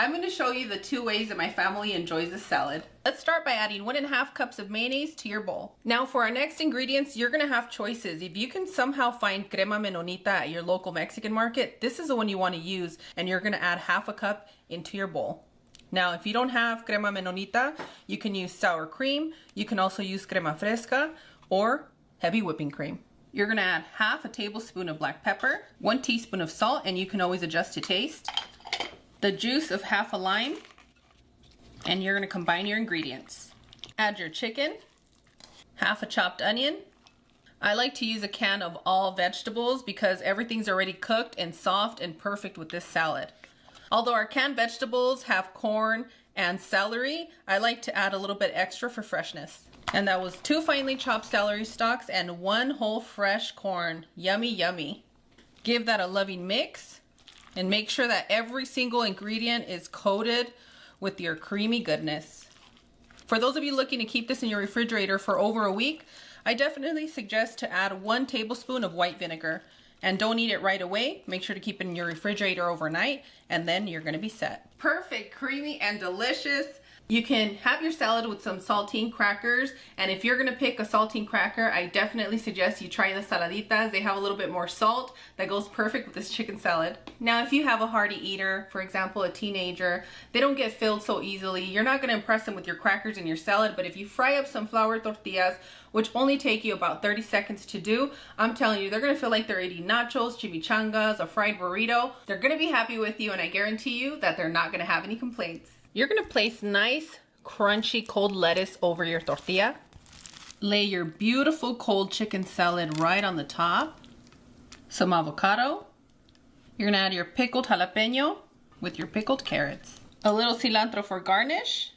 I'm going to show you the 2 ways that my family enjoys this salad. Let's start by adding 1.5 cups of mayonnaise to your bowl. Now for our next ingredients, you're going to have choices. If you can somehow find crema menonita at your local Mexican market, this is the one you want to use, and you're going to add 1/2 cup into your bowl. Now if you don't have crema menonita, you can use sour cream. You can also use crema fresca or heavy whipping cream. You're going to add 1/2 tablespoon of black pepper, 1 teaspoon of salt, and you can always adjust to taste. The juice of 1/2 lime, and you're going to combine your ingredients. Add your chicken, 1/2 chopped onion. I like to use a can of all vegetables because everything's already cooked and soft and perfect with this salad. Although our canned vegetables have corn and celery, I like to add a little bit extra for freshness. And that was 2 finely chopped celery stalks and 1 whole fresh corn. Yummy, yummy. Give that a loving mix. And make sure that every single ingredient is coated with your creamy goodness. For those of you looking to keep this in your refrigerator for over a week, I definitely suggest to add 1 tablespoon of white vinegar. And don't eat it right away. Make sure to keep it in your refrigerator overnight, and then you're gonna be set. Perfect, creamy, and delicious. You can have your salad with some saltine crackers, and if you're gonna pick a saltine cracker, I definitely suggest you try the saladitas. They have a little bit more salt that goes perfect with this chicken salad. Now, if you have a hearty eater, for example, a teenager, they don't get filled so easily. You're not gonna impress them with your crackers and your salad, but if you fry up some flour tortillas, which only take you about 30 seconds to do, I'm telling you, they're gonna feel like they're eating nachos, chimichangas, a fried burrito. They're gonna be happy with you, and I guarantee you that they're not gonna have any complaints. You're gonna place nice, crunchy cold lettuce over your tortilla. Lay your beautiful cold chicken salad right on the top. Some avocado. You're gonna add your pickled jalapeno with your pickled carrots. A little cilantro for garnish.